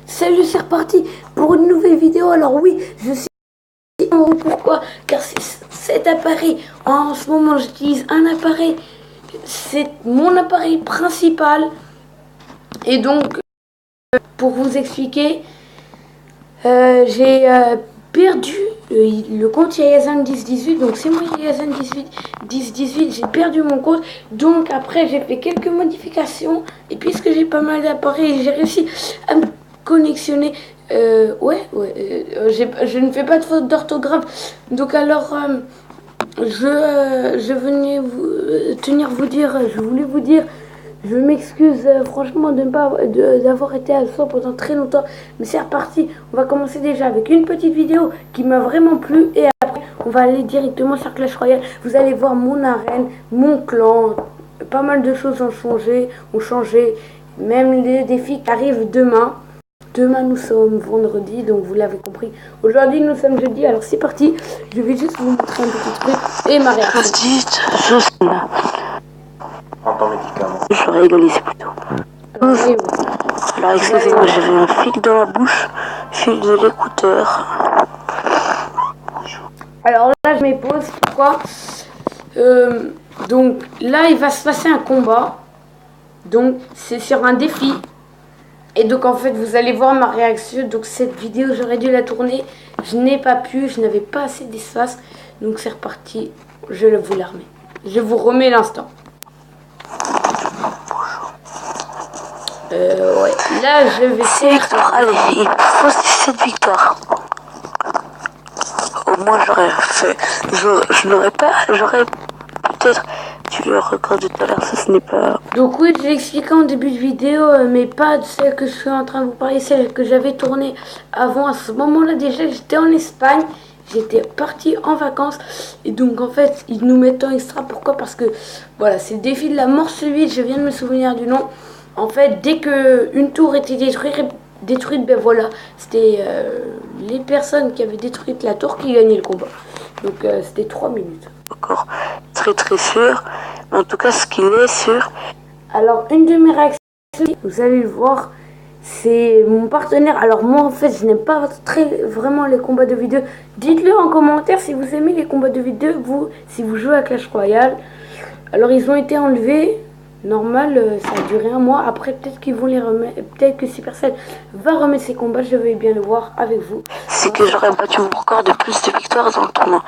Salut, c'est reparti pour une nouvelle vidéo. Alors oui, je suis... Pourquoi? Car cet appareil, en ce moment j'utilise un appareil, c'est mon appareil principal. Et donc, pour vous expliquer, j'ai perdu le compte Yayasan 1018. Donc c'est moi Yayasan 1018, j'ai perdu mon compte. Donc après j'ai fait quelques modifications. Et puisque j'ai pas mal d'appareils, j'ai réussi à me connexionner. Je ne fais pas de faute d'orthographe. Donc alors, je venais je voulais vous dire, je m'excuse franchement de ne pas d'avoir été absent pendant très longtemps. Mais c'est reparti. On va commencer déjà avec une petite vidéo qui m'a vraiment plu. Et après, on va aller directement sur Clash Royale. Vous allez voir mon arène, mon clan. Pas mal de choses ont changé. Même les défis qui arrivent demain. Demain, nous sommes vendredi, donc vous l'avez compris. Aujourd'hui, nous sommes jeudi, alors c'est parti. Je vais juste vous montrer un petit truc et ma réaction. En temps médicament. Je rigolais plutôt. Oui. Alors excusez-moi, j'avais un fil dans la bouche, fil de l'écouteur. Alors là, je m'épose. Pourquoi? Donc là, il va se passer un combat. Donc c'est sur un défi. Et donc en fait vous allez voir ma réaction. Donc cette vidéo j'aurais dû la tourner. Je n'ai pas pu, je n'avais pas assez d'espace. Donc c'est reparti, je vous la remets. Je vous remets l'instant. Ouais. Là je vais faire... Allez, il faut 7 victoires. Au moins j'aurais fait... Je n'aurais pas... J'aurais peut-être... Tu le record de tout à l'heure, ça ce n'est pas... Donc oui, je l'ai expliqué en début de vidéo, mais pas de celle que je suis en train de vous parler, celle que j'avais tournée avant. À ce moment-là déjà, j'étais en Espagne, j'étais partie en vacances. Et donc en fait, ils nous mettent en extra. Pourquoi? Parce que voilà, c'est le défi de la mort subite, je viens de me souvenir du nom. En fait, dès qu'une tour était détruite, ben voilà, c'était les personnes qui avaient détruit la tour qui gagnaient le combat. Donc c'était 3 minutes. Encore très sûr, mais en tout cas ce qu'il est sûr. Alors une de mes réactions, vous allez le voir, c'est mon partenaire. Alors moi en fait je n'aime pas vraiment les combats de vidéo. Dites-le en commentaire si vous aimez les combats de vidéo, si vous jouez à Clash Royale. Alors ils ont été enlevés, normal, ça a duré un mois. Après peut-être qu'ils vont les remettre, peut-être que si personne va remettre ces combats, je vais bien le voir avec vous. C'est que j'aurais battu mon record de plus de victoires dans le tournoi.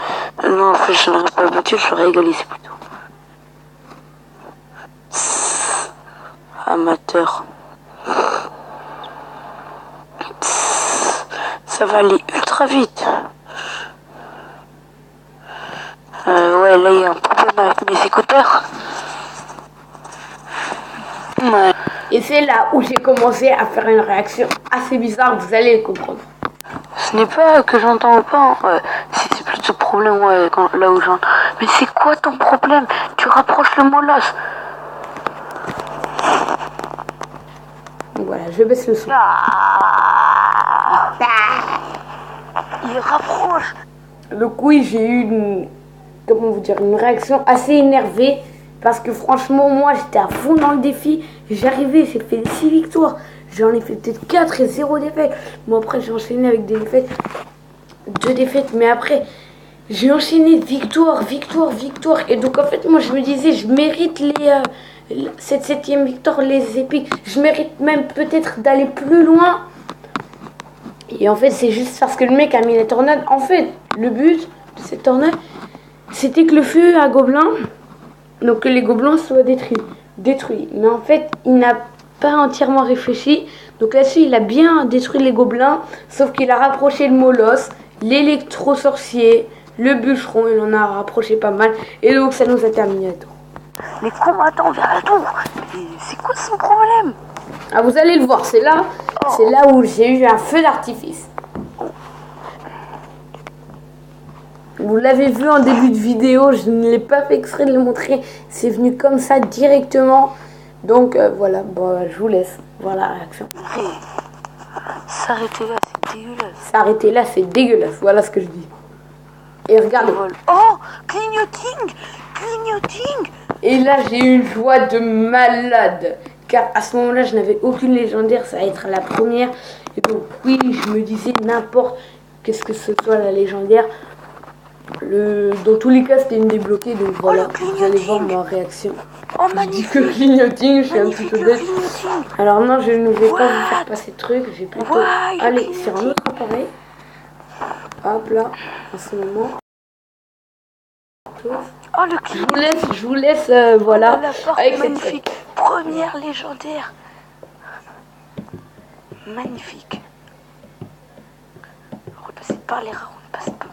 Non, en fait je n'aurais pas battu, j'aurais égalisé plutôt. Amateur. Ça va aller ultra vite. Ouais, là il y a un problème avec mes écouteurs. Ouais. Et c'est là où j'ai commencé à faire une réaction assez bizarre, vous allez le comprendre. Ce n'est pas que j'entends ou pas, hein. C'est plutôt problème, ouais, là où j'entends. Mais c'est quoi ton problème? Tu rapproches le molosse. Donc voilà, je baisse le son. Il rapproche. Donc oui, j'ai eu une réaction assez énervée. Parce que franchement, moi, j'étais à fond dans le défi. J'arrivais, j'ai fait 6 victoires. J'en ai fait peut-être 4 et 0 défaites. Moi, après, j'ai enchaîné avec des défaites. 2 défaites. Mais après, j'ai enchaîné victoire. Et donc, en fait, moi, je me disais, je mérite cette 7e victoire, les épiques. Je mérite même peut-être d'aller plus loin. Et en fait, c'est juste parce que le mec a mis la tornade. En fait, le but de cette tornade, c'était que le feu à gobelins... Donc que les gobelins soient détruits. Mais en fait, il n'a pas entièrement réfléchi. Donc là-dessus, il a bien détruit les gobelins. Sauf qu'il a rapproché le molosse, l'électro-sorcier, le bûcheron. Il en a rapproché pas mal. Et donc ça nous a terminé la tour. Les combattants vers la tour. C'est quoi son problème? Ah, vous allez le voir. C'est là où j'ai eu un feu d'artifice. Vous l'avez vu en début de vidéo, je ne l'ai pas fait exprès de le montrer, c'est venu comme ça directement. Donc voilà, bon, je vous laisse voir la réaction. S'arrêter là, c'est dégueulasse. S'arrêter là, c'est dégueulasse, voilà ce que je dis. Et regardez. Oh, clignoting. Et là, j'ai eu une joie de malade. car à ce moment-là, je n'avais aucune légendaire, ça va être la première. Et donc oui, je me disais n'importe qu'est-ce que ce soit la légendaire. Dans tous les cas, c'était une débloquée, donc voilà, vous allez voir ma réaction. Oh, je dis que clignoting, je suis un petit peu bête. Alors non, je ne vais pas vous faire passer de trucs, j'ai plutôt aller sur un autre appareil. Hop là, en ce moment. Oh, le je vous laisse voilà, avec magnifique. Première légendaire. Magnifique. Repassez par les rats, on passe pas.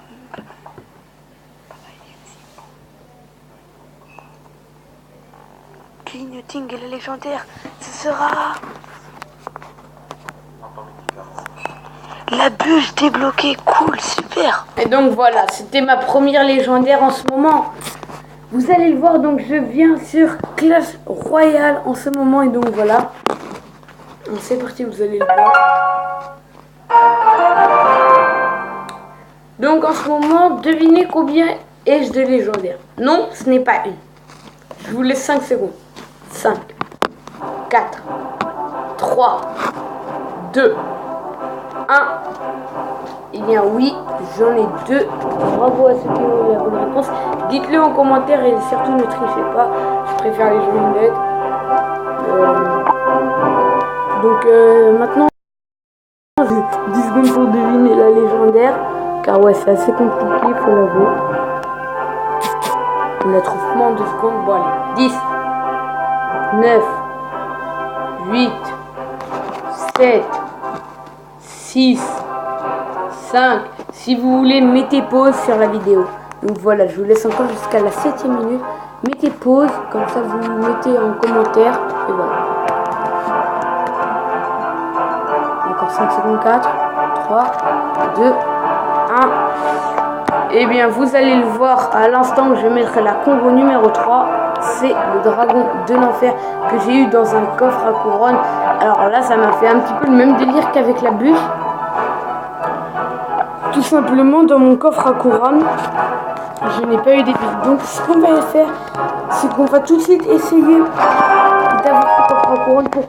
Clignoting et la légendaire, ce sera la bûche débloquée, cool, super. Et donc voilà, c'était ma première légendaire en ce moment. Vous allez le voir, donc je viens sur Clash Royale en ce moment et donc voilà. C'est parti, vous allez le voir. Donc en ce moment, devinez combien ai-je de légendaires? Non, ce n'est pas une. Je vous laisse 5 secondes. 5, 4, 3, 2, 1. Eh bien oui, j'en ai 2. Bravo à ceux qui ont eu la bonne réponse. Dites-le en commentaire et surtout ne trichez pas. Je préfère les jeux lunettes. Donc maintenant, j'ai 10 secondes pour deviner la légendaire. Car ouais, c'est assez compliqué, faut l'avouer. On la trouve moins en 2 secondes. Bon allez, 10, 9, 8, 7, 6, 5. Si vous voulez, mettez pause sur la vidéo. Donc voilà, je vous laisse encore jusqu'à la 7e minute. Mettez pause, comme ça vous mettez en commentaire. Et voilà. Encore 5 secondes, 4, 3, 2, 1. Et bien, vous allez le voir à l'instant où je mettrai la combo numéro 3. C'est le dragon de l'enfer que j'ai eu dans un coffre à couronne. Alors là, ça m'a fait un petit peu le même délire qu'avec la bûche. Tout simplement, dans mon coffre à couronne, je n'ai pas eu des bulles. Donc, ce qu'on va faire, c'est qu'on va tout de suite essayer d'avoir ce coffre à couronne pour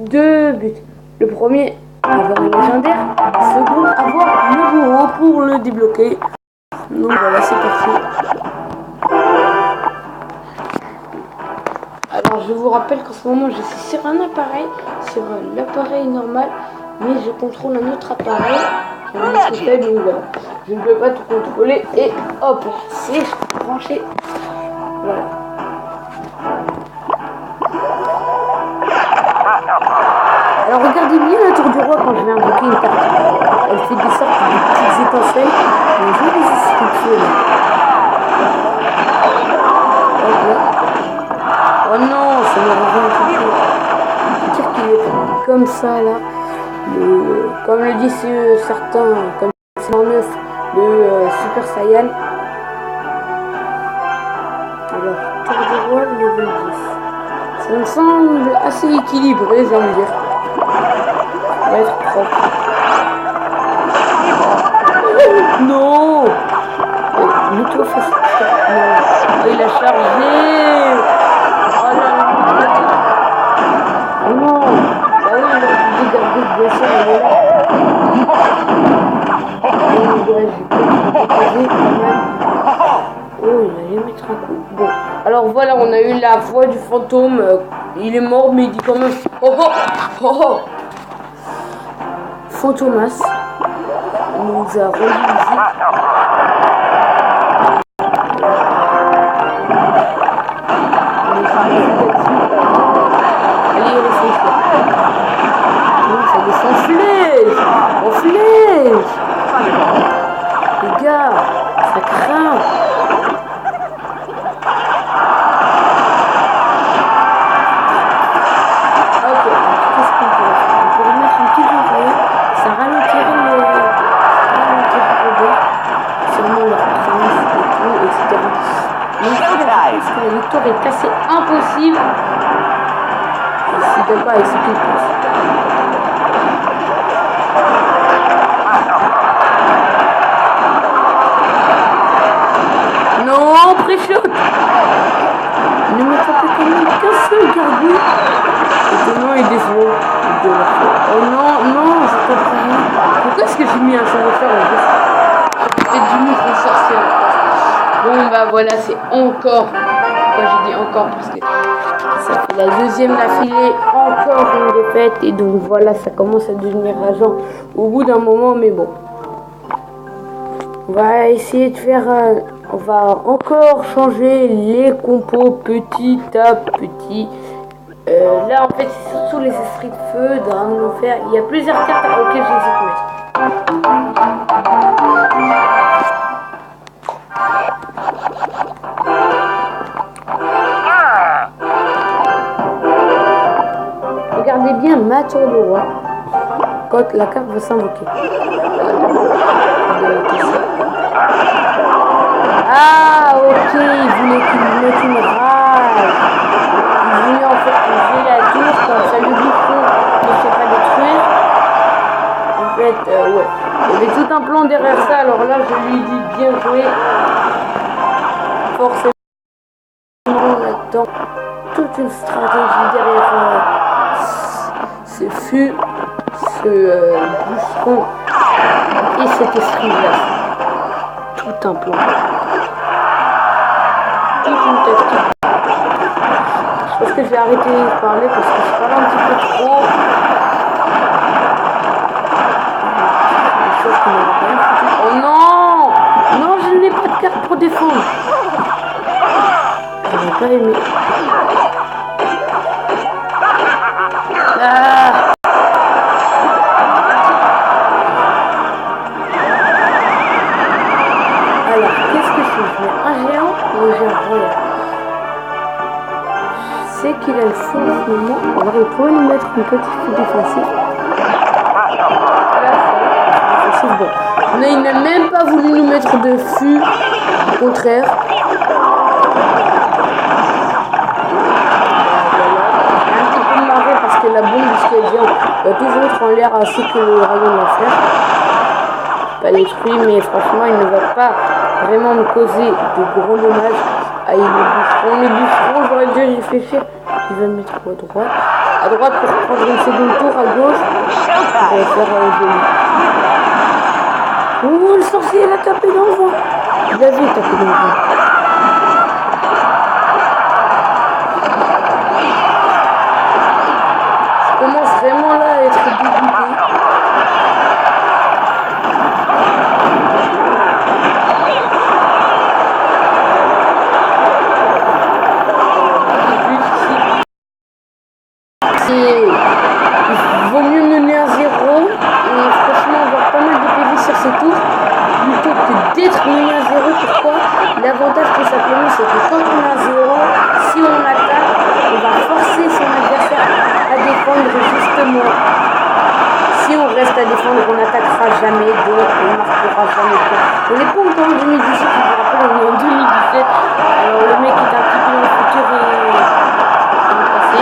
deux buts. Le premier, avoir un légendaire. Le second, avoir le bourreau pour le débloquer. Donc voilà, c'est parti. Alors, je vous rappelle qu'en ce moment, je suis sur un appareil, sur l'appareil normal, mais je contrôle un autre appareil. Donc voilà, je ne peux pas tout contrôler et hop, c'est branché. Voilà. Alors regardez bien la tour du roi quand je vais invoquer une carte. Elle fait des sortes de petites étincelles. Mais je vais les expliquer. Oh non, ça ne va rien tout. Dire qu'il est comme ça là. Comme le disent certains, comme c'est en 9, le Super Saiyan. Alors, tour du roi, level 10. Ça me semble assez équilibré, j'ai envie de dire. Ça va être propre. Non! Mets-toi face. Non. Il a chargé! Oh là là! Oh non! Ah oui, il a dû garder le dessin, il est là. Oh, il allait mettre un coup. Bon, alors voilà, on a eu la voix du fantôme. Il est mort, mais il dit quand même oh oh oh oh. Fantomas nous a rendu visite. Allez, réfléchis. Ça descend en flèche. En flèche. Les gars, ça craint. Ok, qu'est-ce qu'on peut faire? On pourrait mettre un petit journal. Ça ralentirait le robot. Sûrement leur prince et tout, etc. Donc je pense que la victoire est assez impossible. Je suis d'accord avec ce qu'il pense. Non, pré-shoot. ne m'attraper quand même qu'un seul gargouille. Et demain, il descend. Oh non, non, je comprends rien. Pourquoi est-ce que j'ai mis un chevaucheur en plus? C'est peut-être du mouton sorcier. Bon, bah voilà, c'est encore. Pourquoi j'ai dit encore? Parce que ça fait la deuxième d'affilée, encore une défaite. Et donc voilà, ça commence à devenir rageant au bout d'un moment, mais bon. On va essayer de faire. On va encore changer les compos petit à petit. Là, en fait, c'est surtout les esprits de feu, Dragon d'enfer. Il y a plusieurs cartes auxquelles j'hésite à mettre. Regardez bien ma tour de roi quand la carte va s'invoquer. Ah, ok, il voulait qu'il me mette une rage. Il voulait en fait jouer la tour comme ça le bouffon ne se fait pas détruire. En fait, ouais. Il y avait tout un plan derrière ça, alors là je lui dis bien joué. Forcément, là-dedans, toute une stratégie derrière ce fut, ce boucheron et cet esprit-là. Tout un plan. Toute une tactique. Je pense que je vais arrêter de parler parce que je parle un petit peu trop. Oh non! Non, je n'ai pas de carte pour défendre. Je n'ai pas aimé. Ah! Alors, qu'est-ce que je mets un géant ou un géant royal? Je sais qu'il a le feu en ce moment. Alors, il pourrait nous mettre une petite fille défensive. Bon. Mais il n'a même pas voulu nous mettre de fût. Au contraire. J'ai un petit peu marré parce que la bombe, ce qu'elle vient, va toujours être en l'air ainsi que le dragon d'enfer. Pas détruit, mais franchement, il ne va pas vraiment me causer de gros dommages. Ah, il le boucheron, j'aurais dû réfléchir. Il va me mettre à droite pour prendre une seconde tour, à gauche. On va faire joli. Oh, le sorcier, il a tapé dans le vent. Il a vu taper dans le vent. Je commence vraiment là à être dégoûté. Il vaut mieux mener à 0. Franchement, avoir pas mal de PV sur ces tours plutôt que d'être mené à 0. Pourquoi? L'avantage tout simplement, c'est que quand on est à 0, si on attaque, on va forcer son adversaire à défendre justement. Si on reste à défendre, on n'attaquera jamais, donc on ne marquera jamais de points. On n'est pas encore en 2017, je vous rappelle, on est en 2017. Alors le mec est un petit peu dans le futur et le passé.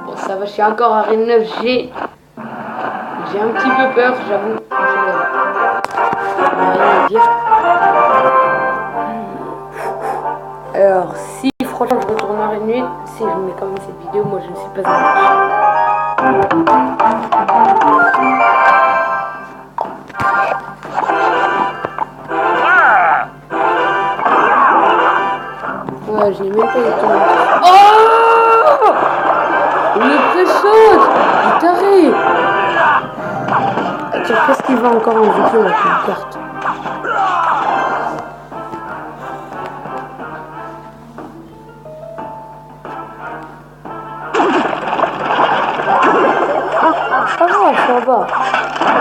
Bon, ça va, je suis encore à Reine 9. J'ai un petit peu peur, j'avoue. Rien à dire. Alors, si franchement je retourne à Reine 8, si je mets quand même cette vidéo, moi je ne suis pas un ouais, je n'ai même pas eu le temps. Oh! Le pré-saute! Il taré! Attends, qu'est-ce qu'il va encore invoquer avec une carte? Ça va.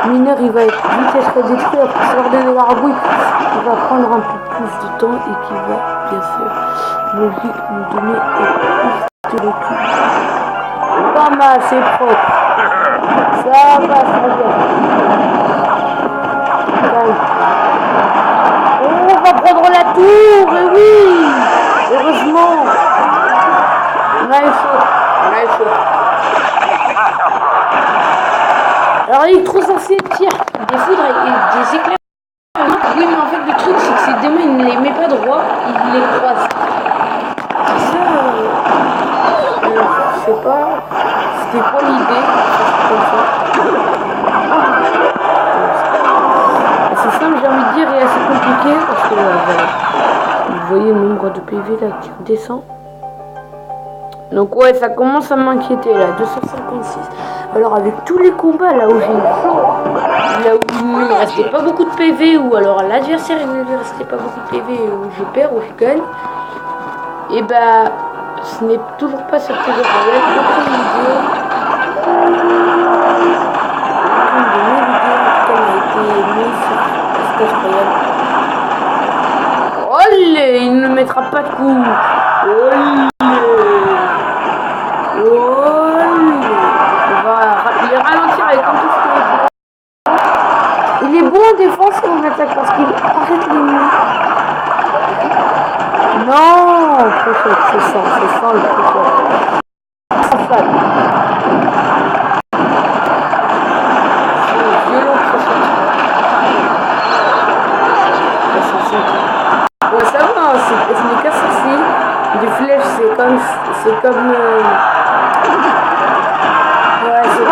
Mineur, il va être vitesse détruit après s'avoir donné l'argouille. Il va prendre un peu plus de temps et qui va, bien sûr, logique, nous donner plus de recul. Pas mal, c'est propre. Ça va, ça va. Oh, on va prendre la tour, et oui! Heureusement. On a eu chaud. Alors il est trop censé tirer des foudres et des éclairs. Oui, mais folle idée. Comme ça. C'est simple, j'ai envie de dire, et assez compliqué parce que voilà. Vous voyez le nombre de PV là qui redescend. Donc ouais, ça commence à m'inquiéter là, 256. Alors avec tous les combats là où j'ai eu chaud, là où il ne me restait pas beaucoup de PV, ou alors à l'adversaire il ne lui restait pas beaucoup de PV, où je perds ou je gagne, et bah ce n'est toujours pas cette vidéo. Aucune de mes vidéos en tout cas n'a été mise sur Clash Royale. Olé, il ne mettra pas de coup. Olé. On va les ralentir avec un tout ce qu'il est. Il est bon en défense et en attaque parce qu'il arrête les murs. Non, prochaine, c'est ça le prochain. C'est violent prochain. Ouais, ça va, ce n'est qu'un souci. Des flèches, c'est comme ouais, c'est pas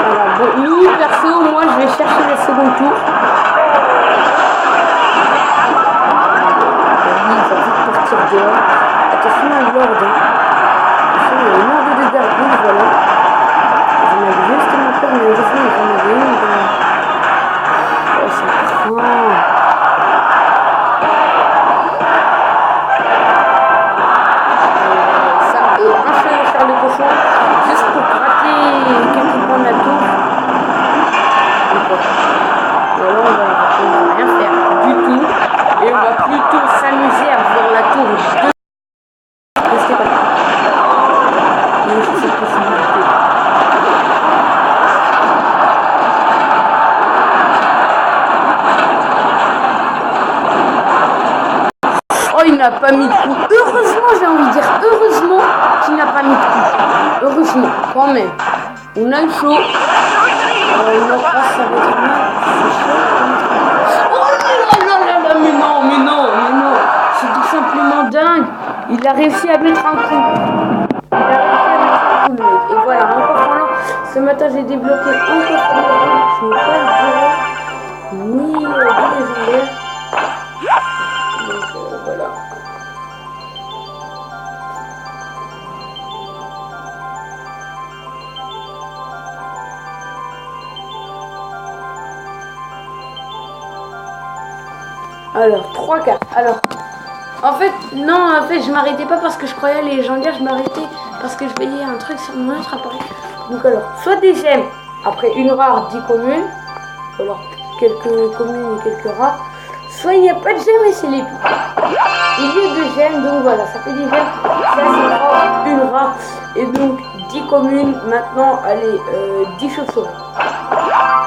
grave. Bon, nous, perso, moi, je vais chercher le second tour. Il va vite partir dehors. Attention à l'ordre. Attention, il y a une ordre de garde, voilà. J'en avais justement peur, mais heureusement, j'en avais une. Oh, c'est grand. Juste pour gratter quelques points de la tour. Et alors on va rien faire du tout. Et on va plutôt s'amuser à voir la tour de rester pas là. Il y a aussi cette possibilité. Oh, il n'a pas mis de coup. Heureusement, j'ai envie de dire, heureusement qu'il n'a pas mis de coup. Heureusement, quand même. On a le chaud. Ça va être mal. C'est chaud. Oh là là là là, mais non. C'est tout simplement dingue. Il a réussi à mettre un coup. Le mec. Et voilà, encore pendant ce matin, j'ai débloqué encore pendant. Je n'ai pas le ni légendaire. Donc voilà. Alors, 3 cartes. Alors, en fait, je m'arrêtais pas parce que je croyais à les légendaires, je m'arrêtais parce que je voyais un truc sur mon autre appareil. Donc alors, soit des gemmes, après une rare, 10 communes, alors quelques communes et quelques rares, soit il n'y a pas de gemmes et c'est les pics. Il y a 2 gemmes, donc voilà, ça fait des gemmes, ça c'est rare, une rare, et donc 10 communes, maintenant, allez, 10 chauves-souris.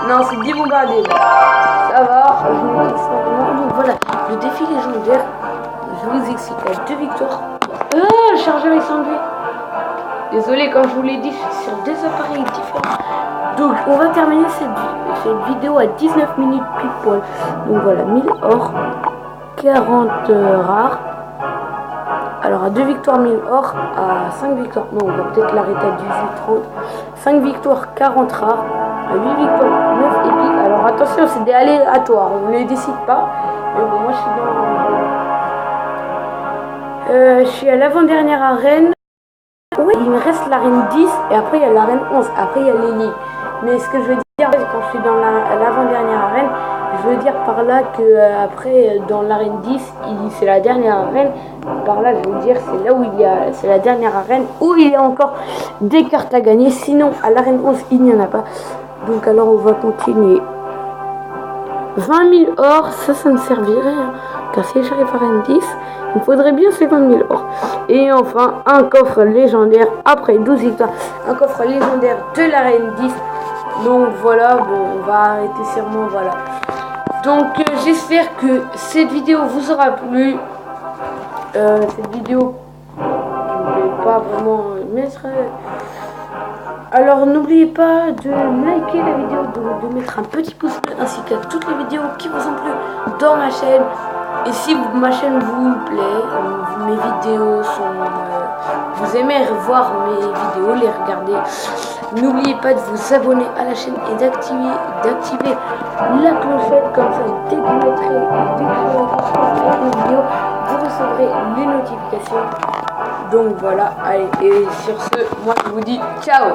Non, c'est 10 bombardiers. Ça va, donc voilà, le défi légendaire, je vous explique, 2 victoires. Le chargeur est enlevé. Désolé, comme je vous l'ai dit, je suis sur 2 appareils différents. Donc on va terminer cette vidéo à 19 minutes pile poil. Donc voilà, 1000 or, 40 rares. Alors à 2 victoires 1000 or, à 5 victoires, non on va peut-être l'arrêter à 18-30. 5 victoires 40 rares, à 8 victoires 9 épiques. Alors attention, c'est des aléatoires, on ne les décide pas. Mais bon, moi je suis à l'avant-dernière arène. Oui, il me reste l'arène 10 et après il y a l'arène 11. Après il y a les ligues. Mais ce que je veux dire, quand je suis dans l'avant-dernière arène, je veux dire par là que après dans l'arène 10, c'est la dernière arène. Par là, je veux dire, c'est là où c'est la dernière arène où il y a encore des cartes à gagner. Sinon, à l'arène 11, il n'y en a pas. Donc alors on va continuer. 20 000 or, ça me servirait. Hein. Car si j'arrive à l'arène 10, il faudrait bien 50 000 or. Et enfin, un coffre légendaire après 12 victoires. Un coffre légendaire de l'arène 10. Donc voilà, bon, on va arrêter sûrement, voilà. Donc j'espère que cette vidéo vous aura plu. Cette vidéo, je ne voulais pas vraiment mettre... Alors n'oubliez pas de liker la vidéo, de mettre un petit pouce bleu ainsi qu'à toutes les vidéos qui vous ont plu dans ma chaîne. Et si ma chaîne vous plaît, mes vidéos sont... vous aimez voir mes vidéos, les regarder, N'oubliez pas de vous abonner à la chaîne et d'activer la clochette, comme ça dès que vous mettrez dès que je posterai une vidéo, vous recevrez les notifications. Donc voilà, allez, et sur ce, moi je vous dis ciao.